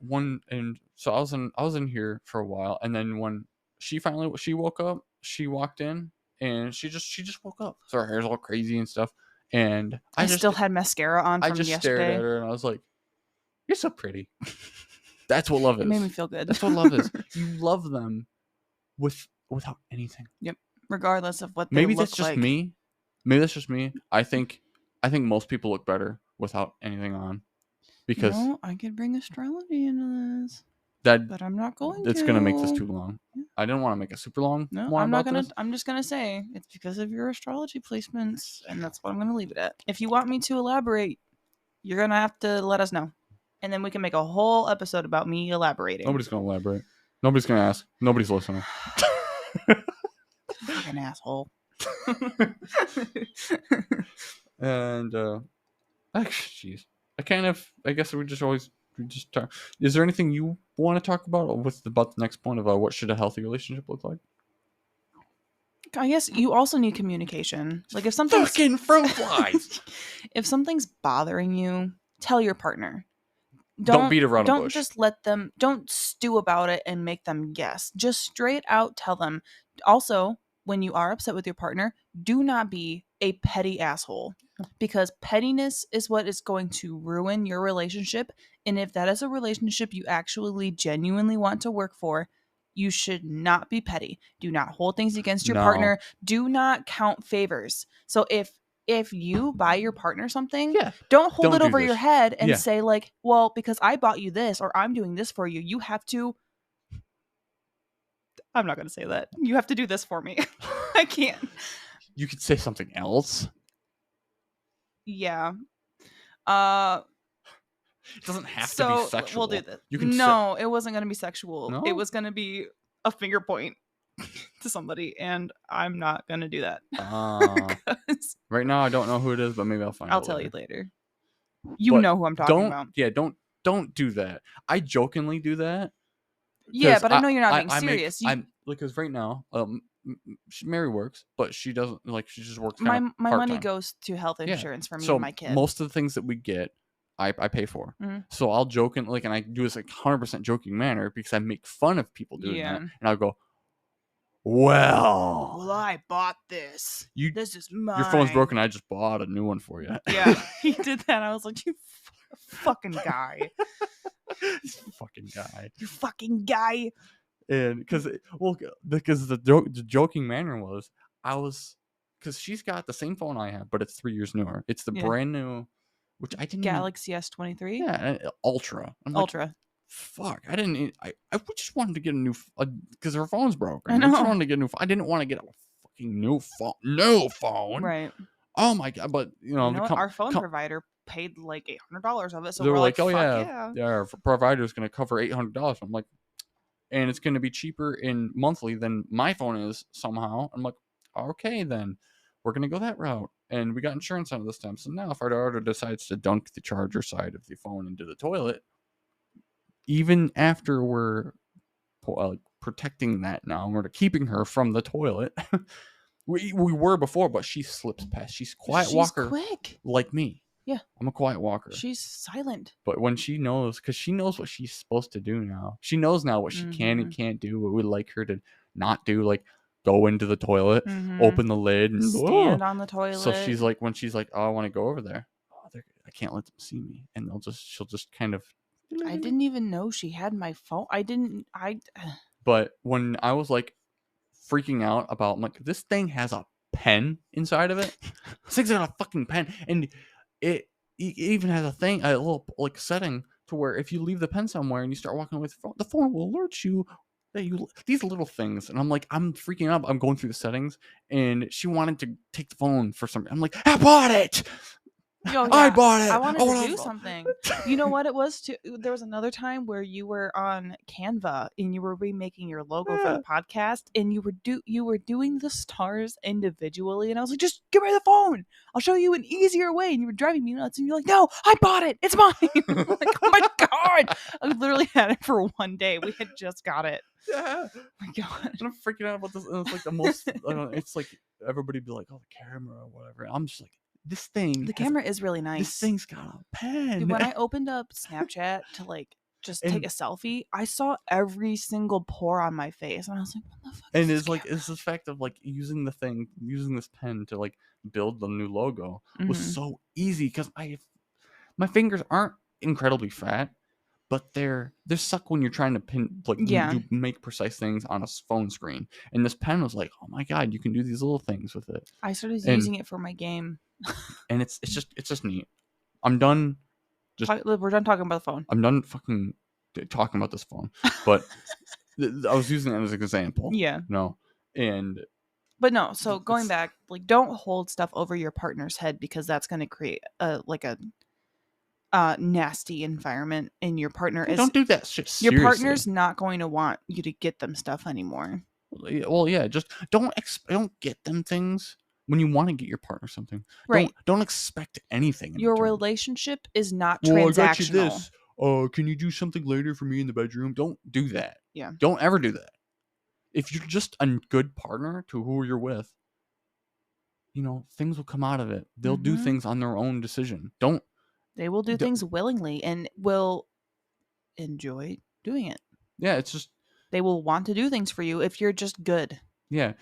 so I was in here for a while, and then when she woke up, she walked in, and she just woke up, so her hair's all crazy and stuff, and I still had mascara on from yesterday. I just stared at her, and I was like, "You're so pretty." That's what love is. It made me feel good. That's what love is. You love them without anything. Yep. Regardless of what Maybe they look that's just like. me. Maybe that's just me. I think most people look better without anything on. Because I could bring astrology into this. But I'm not going It's going to make this too long. Yeah. I didn't want to make it super long. No, I'm not going to. I'm just going to say it's because of your astrology placements, and that's what I'm going to leave it at. If you want me to elaborate, you're going to have to let us know. And then we can make a whole episode about me elaborating. Nobody's going to elaborate. Nobody's going to ask. Nobody's listening. Fucking asshole. And, jeez. I guess we just always we just talk. Is there anything you want to talk about about the next point of what should a healthy relationship look like? I guess you also need communication. Like if something's Fucking fruit flies. if something's bothering you, tell your partner. Don't beat around a Don't bush. just let them, don't stew about it and make them guess. Just straight out tell them. Also, when you are upset with your partner, do not be a petty asshole, because pettiness is what is going to ruin your relationship. And if that is a relationship you actually genuinely want to work for, you should not be petty. Do not hold things against your No. partner. Do not count favors. So if you buy your partner something, Yeah. don't hold Don't it do over this. your head and Yeah. say like, well, because I bought you this or I'm doing this for you, you have to. I'm not going to say that. You have to do this for me. I can't. You could say something else. Yeah. It doesn't have to So be sexual. we'll do this. You can No, it wasn't going to be sexual. No? It was going to be a finger point to somebody, and I'm not going to do that. Right now, I don't know who it is, but maybe I'll find out. I'll tell you later. You know who I'm talking about. Yeah, don't do that. I jokingly do that. Yeah, but I know you're not being serious. Because right now, Mary works, but she doesn't like. She just works. My part-time. money goes to health insurance for me and my kid. Most of the things that we get, I pay for. Mm-hmm. So I'll joke and and I do this 100% joking manner because I make fun of people doing that, and I'll go, well, I bought this. This is mine. Your phone's broken. I just bought a new one for you. Yeah, he did that. I was like, you fucking guy. You fucking guy. And because the joking manner was, because she's got the same phone I have, but it's 3 years newer. It's the brand new, which I didn't. Galaxy S23. Yeah, Ultra. I'm Ultra. Like, fuck, I didn't. I just wanted to get a new because her phone's broken. I know. I just wanted to get a new. I didn't want to get a fucking new phone. Right. Oh my god! But our phone provider paid like $800 of it. So they were like, oh yeah, our provider's gonna cover $800. I'm like, and it's gonna be cheaper in monthly than my phone is somehow. I'm like, okay, then we're gonna go that route. And we got insurance on it this time. So now if our daughter decides to dunk the charger side of the phone into the toilet, even after we're protecting that now, we're keeping her from the toilet. we were before, but she slips past. She's quiet walker, quick like me. Yeah, I'm a quiet walker. She's silent. But when she knows, because she knows what she's supposed to do now. She knows now what she can and can't do. What we'd like her to not do, like go into the toilet, open the lid, and stand on the toilet. So she's like, when she's like, oh, I want to go over there. Oh, I can't let them see me, and she'll just kind of. I didn't even know she had my phone. But when I was like freaking out about, I'm like, this thing has a pen inside of it. This thing's got a fucking pen, and it even has a little like setting to where if you leave the pen somewhere and you start walking away with the phone will alert you that these little things. And I'm like, I'm freaking out. I'm going through the settings, and she wanted to take the phone for some. I'm like, I bought it. Yeah. I bought it. I wanted to do something. You know what it was too? There was another time where you were on Canva and you were remaking your logo for the podcast, and you were doing the stars individually, and I was like, just give me the phone. I'll show you an easier way. And you were driving me nuts, and you're like, no, I bought it. It's mine. I'm like, oh my god! I literally had it for one day. We had just got it. Yeah. Oh my god. And I'm freaking out about this. And it's like the most. It's like everybody be like, oh, the camera or whatever. I'm just like, this thing. The camera is really nice. This thing's got a pen. Dude, when I opened up Snapchat to like just take a selfie, I saw every single pore on my face, and I was like, what the fuck? And it's like it's this fact of like using this pen to like build the new logo was so easy because my fingers aren't incredibly fat, but they're suck when you're trying to make precise things on a phone screen. And this pen was like, oh my god, you can do these little things with it. I started using it for my game. And it's just neat. I'm done. We're done talking about the phone. I'm done fucking talking about this phone. But I was using it as an example. Yeah. No. But no. So going back, like, don't hold stuff over your partner's head because that's going to create a nasty environment, and your partner don't do that shit seriously. Your partner's not going to want you to get them stuff anymore. Well, yeah. Just don't get them things. When you want to get your partner something, right? Don't expect anything. Your relationship is not transactional. I got you this. oh, can you do something later for me in the bedroom? Don't do that. Yeah. Don't ever do that. If you're just a good partner to who you're with, things will come out of it. They'll do Mhm. things on their own decision. They will do Don't things willingly and will enjoy doing it. yeah, it's just They will want to do things for you if you're just good yeah.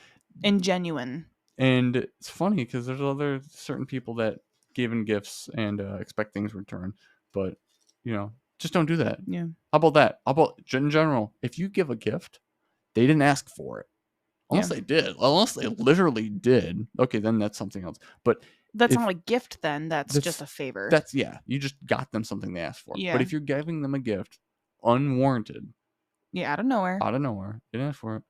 and genuine. And it's funny because there's other certain people that give in gifts and expect things in return, but just don't do that. Yeah. How about that? How about in general? If you give a gift, they didn't ask for it, Yeah. unless they literally did. Okay, then that's something else. But That's if not a gift then. That's just a favor. you just got them something they asked for. Yeah. But if you're giving them a gift unwarranted, Yeah, out of nowhere. they didn't ask for it,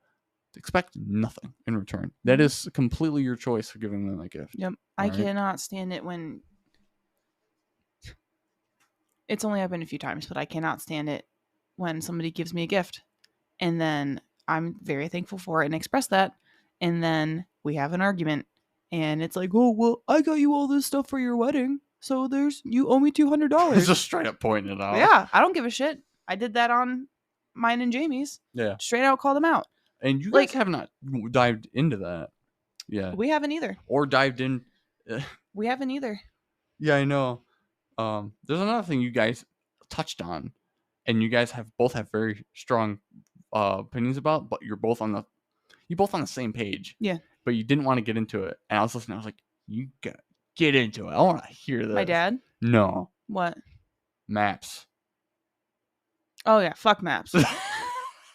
expect nothing in return. That is completely your choice for giving them a gift. Yep. I cannot stand it when it's only happened a few times, but I cannot stand it when somebody gives me a gift and then I'm very thankful for it and express that. And then we have an argument and it's like, oh, well, I got you all this stuff for your wedding. So you owe me $200. Just straight up pointing it out. Yeah, I don't give a shit. I did that on mine and Jamie's. Yeah. Straight out call them out. And you guys have not dived into that. Yeah. We haven't either. Or dived in. We haven't either. Yeah, I know. There's another thing you guys touched on, and you guys both have very strong opinions about, but you're both on the same page. Yeah. But you didn't want to get into it, and I was listening. I was like, you gotta get into it. I want to hear this. My dad? No. What? Maps. Oh yeah, fuck maps.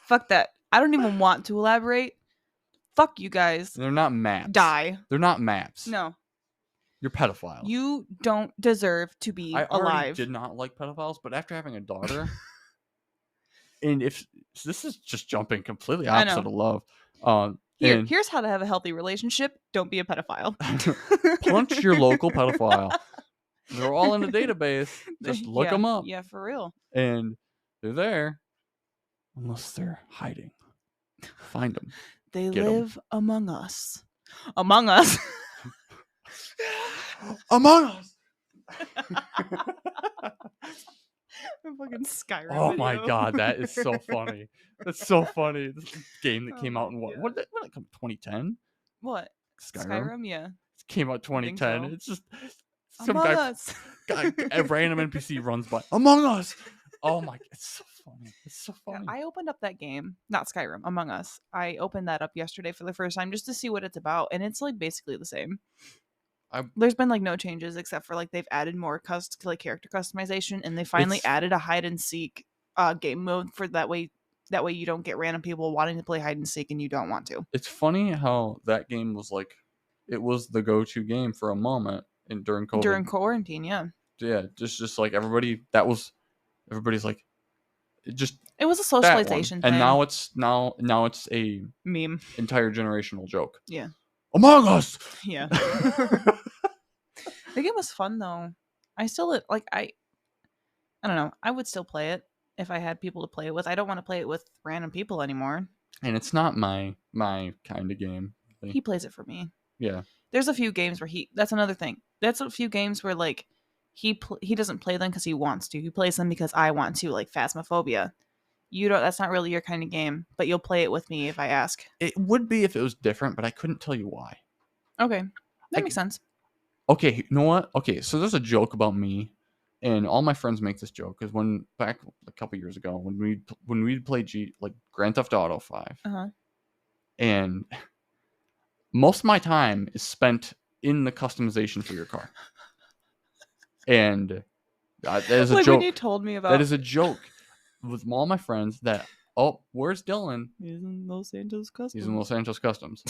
Fuck that. I don't even want to elaborate. Fuck you guys. They're not maps. Die. They're not maps. No. You're pedophiles. You don't deserve to be I already alive. did not like pedophiles, but after having a daughter, and if this is just jumping completely opposite of love, here's how to have a healthy relationship. Don't be a pedophile. Punch your local pedophile. They're all in the database. Just look them up. Yeah, for real. And they're there, unless they're hiding. Find them. They live among us. Among us. Among us. Fucking Skyrim. Oh my god, that is so funny. That's so funny. This game that came out in what did it come? 2010? What? Skyrim? Yeah. It came out 2010. So. It's just some Us. A random NPC runs by. Among Us. Oh my! It's so funny. It's so funny. Yeah, I opened up that game, not Skyrim, Among Us. I opened that up yesterday for the first time just to see what it's about, and it's like basically the same. There's been like no changes except for like they've added more character customization, and they finally added a hide and seek game mode for that way you don't get random people wanting to play hide and seek and you don't want to. It's funny how that game was like, it was the go-to game for a moment during COVID. During quarantine, yeah. Yeah, just like everybody's like, it was a socialization thing. And now it's a meme, entire generational joke. Yeah. Among Us. Yeah. The game was fun though. I still like I don't know. I would still play it if I had people to play it with. I don't want to play it with random people anymore. And it's not my kind of game. He plays it for me. Yeah. There's a few games where that's another thing. That's a few games where like he doesn't play them because he wants to. He plays them because I want to, like Phasmophobia. That's not really your kind of game, but you'll play it with me if I ask. It would be if it was different, but I couldn't tell you why. Okay. That makes sense. Okay, you know what? Okay, so there's a joke about me, and all my friends make this joke because back a couple years ago when we played Grand Theft Auto 5, and most of my time is spent in the customization for your car, and that is a joke. When you told me about that is a joke with all my friends that. Oh, where's Dylan? He's in Los Angeles Customs.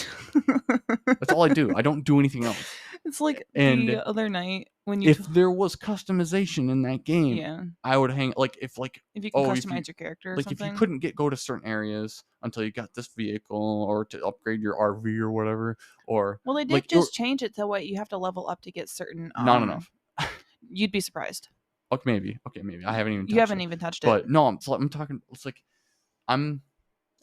That's all I do. I don't do anything else. It's like the other night when you. If there was customization in that game, I would hang if you can customize your character. Or something. If you couldn't go to certain areas until you got this vehicle or to upgrade your RV or whatever, or they did just change it to what you have to level up to get certain. Not enough. You'd be surprised. Okay, maybe. I haven't even. You haven't even touched it. But no, I'm talking. It's like. I've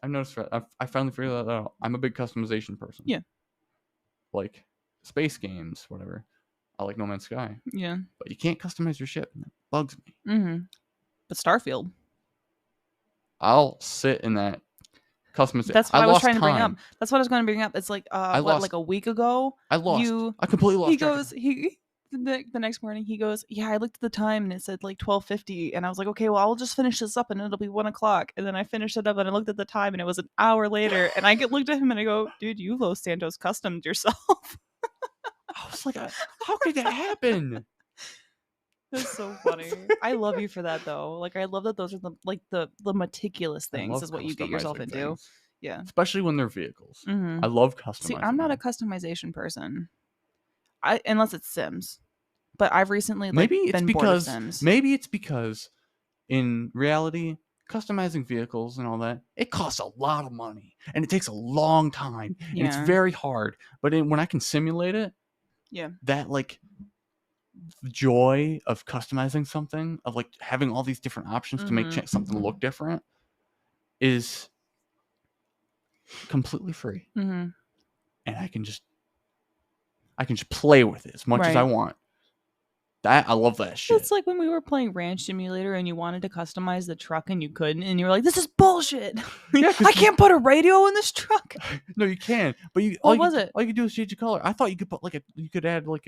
noticed I finally figured that out. I'm a big customization person. Yeah. Like space games, whatever. I like No Man's Sky. Yeah. But you can't customize your ship. And that bugs me. Mm-hmm. But Starfield. I'll sit in that customization. That's what I I was lost trying to bring up. time. That's what I was going to bring up. It's like I lost. like a week ago, I lost. you I completely he lost track of goes he the next morning he goes, yeah, I looked at the time and it said like 12:50, and I was like, okay, well, I'll just finish this up and it'll be 1 o'clock. And then I finished it up and I looked at the time and it was an hour later, and looked at him and I go, dude, you Los Santos customed yourself. I was like, how could that happen? That's so funny. I love you for that though. Like, I love that those are the meticulous I things love is what you get yourself customizing into. things, Yeah. especially when they're vehicles. Mm-hmm. I love See, customizing. I'm not a them. customization person. Unless it's Sims. But I've recently Maybe it's been bored of because Sims. in reality, customizing vehicles and all that, it costs a lot of money and it takes a long time and it's Yeah. very hard. But when I can simulate it, Yeah. that like joy of customizing something, of like having all these different options to make Mm-hmm. something look different, is completely free, Mm-hmm. and I can just play with it as much as I Right. want. That I love that shit. It's like when we were playing Ranch Simulator and you wanted to customize the truck and you couldn't, and you were like, "This is bullshit. Yeah, I can't put a radio in this truck." No, you can, but What was it? all you do is change the color. I thought you could put you could add like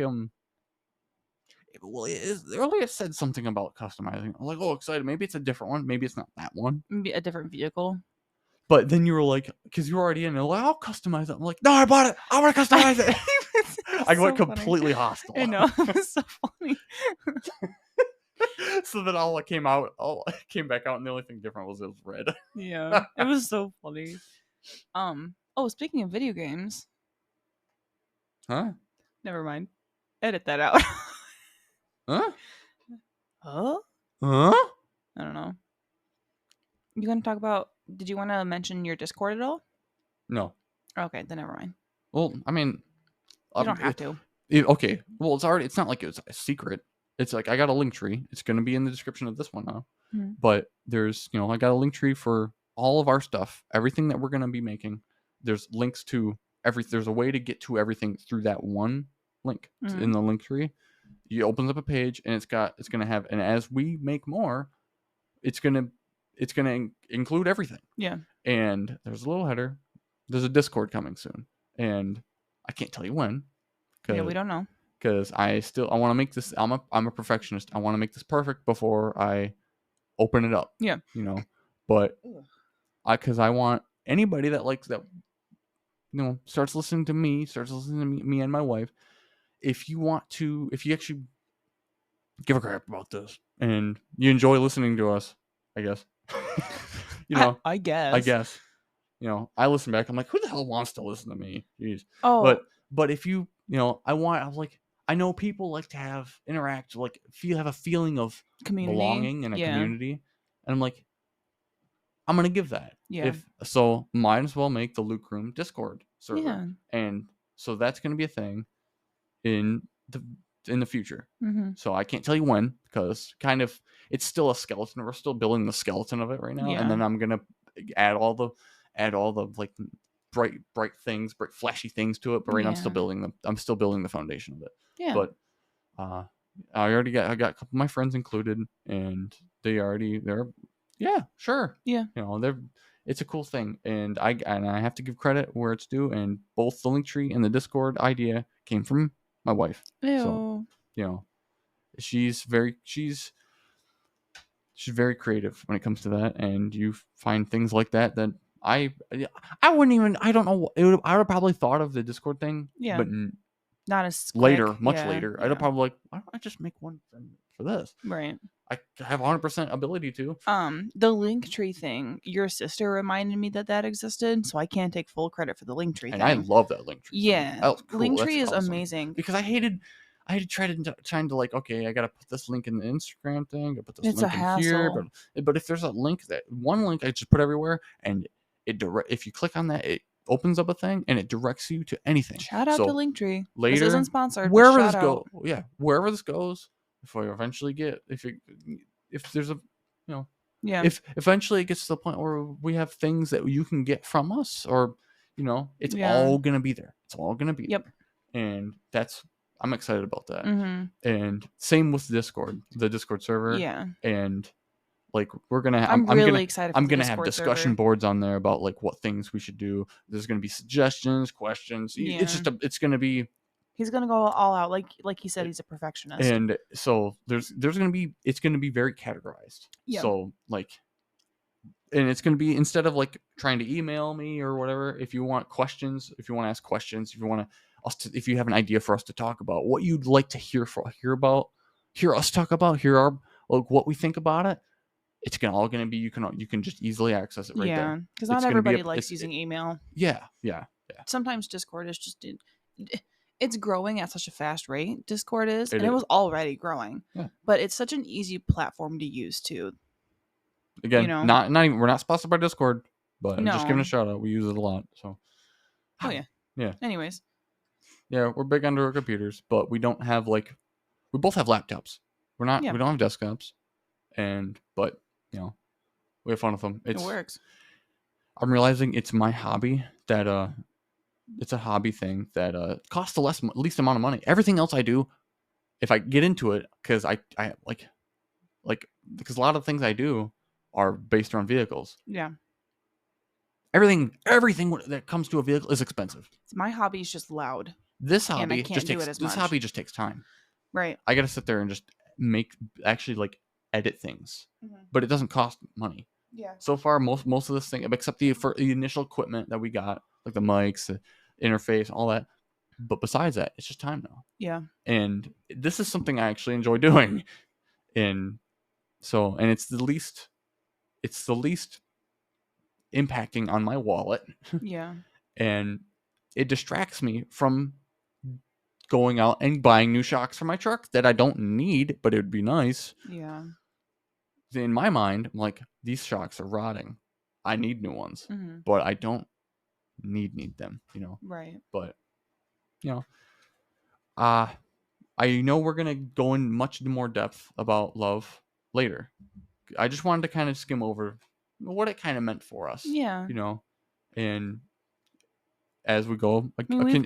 well, earlier it said something about customizing. I'm like, oh, excited. Maybe it's a different one. Maybe it's not that one. Maybe a different vehicle. But then you were like, because you're already in it, like, I'll customize it. I'm like, no, I bought it. I want to customize it. I went completely hostile. I know. It was so funny. So then came back out, and the only thing different was it was red. Yeah. It was so funny. Oh, speaking of video games. Huh? Never mind. Edit that out. Huh? Huh? Huh? I don't know. You want to talk about? Did you want to mention your Discord at all? No. Okay, then never mind. Well, I mean, You don't have to. Okay. Well, it's not like it's a secret. It's like I got a link tree. It's going to be in the description of this one now. Hmm. But there's, I got a link tree for all of our stuff, everything that we're going to be making. There's links to there's a way to get to everything through that one link in the link tree. You opens up a page and it's going to have, and as we make more, it's going to include everything. Yeah. And there's a little header. There's a Discord coming soon, and I can't tell you when. Yeah, we don't know. Because I want to make this. I'm a perfectionist. I want to make this perfect before I open it up. Yeah. But because I want anybody that likes that, starts listening to me and my wife. If you actually give a crap about this and you enjoy listening to us, I guess. I guess. I guess. I listen back. I'm like, who the hell wants to listen to me? Jeez. Oh. But if you, I know people like to have have a feeling of community. belonging in a community. And I'm like, I'm going to give that. Yeah. So might as well make the Luke Room Discord server. Yeah. And so that's going to be a thing in the future. Mm-hmm. So I can't tell you when, because it's still a skeleton. We're still building the skeleton of it right now. Yeah. And then I'm going to add all the like bright things, bright flashy things to it. But right now I'm still building the foundation of it. Yeah. But I got a couple of my friends included, and they're yeah, sure. Yeah. It's a cool thing, and I have to give credit where it's due. And both the Linktree and the Discord idea came from my wife. Ew. So, she's very creative when it comes to that, and you find things like that I wouldn't even. I don't know. I would probably thought of the Discord thing, Yeah. but not as quick. later, much later. Yeah. I'd probably like, why don't I just make one for this? Right. I have 100% ability to. The Linktree thing. Your sister reminded me that existed, so I can't take full credit for the Linktree thing. And I love that Linktree. Yeah, that was cool. Linktree is awesome. Amazing. Because I had to trying to like, okay, I gotta put this link in the Instagram thing. I gotta put this link in here. But if there's a link one link I just put everywhere, and if you click on that, it opens up a thing and it directs you to anything. Shout out to Linktree. Later, this isn't sponsored. Wherever this goes, wherever this goes, if I eventually get if there's a if eventually it gets to the point where we have things that you can get from us, or it's all gonna be there. It's all gonna be there. And I'm excited about that. Mm-hmm. And same with the Discord server. Yeah. And Like we're gonna, I'm really excited for I'm the gonna have Discord discussion server. boards on there about like what things we should do. There's gonna be suggestions, questions. Yeah. It's just it's gonna be. He's gonna go all out, like he said, he's a perfectionist. And so there's gonna be, it's gonna be very categorized. Yeah. So like, and it's gonna be, instead of like trying to email me or whatever, if you want questions, if you want to ask questions, if you want to, if you have an idea for us to talk about, what you'd like to hear us talk about, hear our, like what we think about it. It's all gonna be, you can just easily access it right there. Yeah, because not everybody likes using email. Yeah. Sometimes Discord is just it's growing at such a fast rate. Discord is, It and it is. was already growing. Yeah. But it's such an easy platform to use too. Again, You know? not even, we're not sponsored by Discord, but I'm just No. giving a shout out. We use it a lot. So Oh yeah. Yeah. Anyways. Yeah, we're big under our computers, but we don't have like, we both have laptops. We don't have desktops, but you know, we have fun with them. It works. I'm realizing it's my hobby that it's a hobby thing that costs the least amount of money. Everything else I do, if I get into it, because I like because a lot of things I do are based around vehicles. Yeah. Everything that comes to a vehicle is expensive. My hobby is just loud. This hobby and I can't do it as much. This hobby just takes time. Right. I got to sit there and just actually like edit things, but it doesn't cost money. Yeah. So far, most of this thing, except the initial equipment that we got, like the mics, the interface, all that. But besides that, it's just time now. Yeah. And this is something I actually enjoy doing, and it's the least impacting on my wallet. Yeah. And it distracts me from going out and buying new shocks for my truck that I don't need, but it would be nice. Yeah. In my mind, I'm like, these shocks are rotting. I need new ones, but I don't need them, Right. But, I know we're going to go in much more depth about love later. I just wanted to kind of skim over what it kind of meant for us. Yeah. And as we go,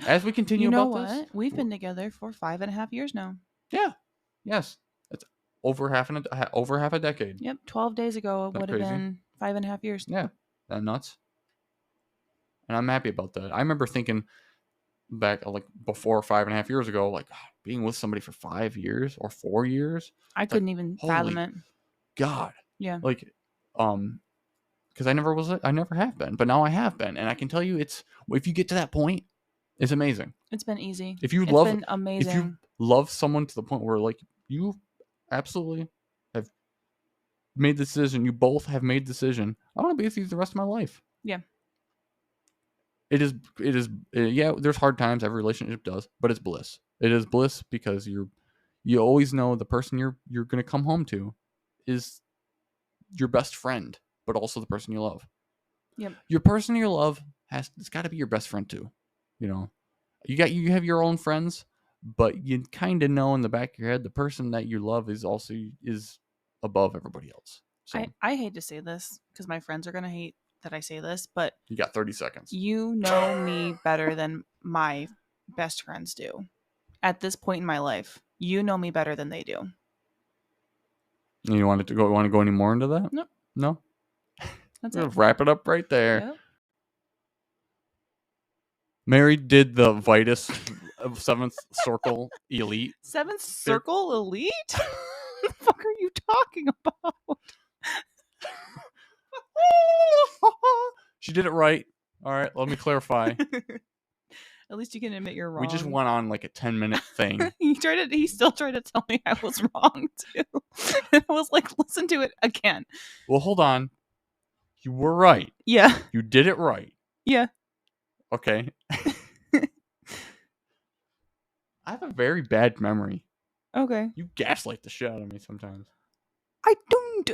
as we continue about this. We've been together for 5.5 years now. Yeah. Yes. That's over half a decade. Yep. 12 days ago, it would have been 5.5 years. Yeah. That nuts. And I'm happy about that. I remember thinking back, like before 5.5 years ago, like being with somebody for 5 years or 4 years. I couldn't even fathom it. God. Yeah. Like, because I never have been, but now I have been, and I can tell you, if you get to that point, it's amazing. It's been easy. It's been amazing. If you love someone to the point where like you absolutely have made the decision, you both have made the decision, I want to be with you the rest of my life. Yeah. It is. Yeah, there's hard times. Every relationship does, but it's bliss. It is bliss because you always know the person you're going to come home to is your best friend, but also the person you love. Yep. Your person you love it's got to be your best friend too. You have your own friends, but you kind of know in the back of your head the person that you love is above everybody else. So I hate to say this because my friends are gonna hate that I say this, but you got 30 seconds. You know me better than my best friends do. At this point in my life, you know me better than they do. You want to go any more into that? Nope. No. That's it. Wrap it up right there. Yep. Mary did the Vitus Seventh Circle Elite. Seventh Circle Elite? What the fuck are you talking about? She did it right. All right, let me clarify. At least you can admit you're wrong. We just went on like a 10-minute thing. He still tried to tell me I was wrong too. I was like, listen to it again. Well, hold on. You were right. Yeah. You did it right. Yeah. Okay. I have a very bad memory. Okay. You gaslight the shit out of me sometimes. I don't.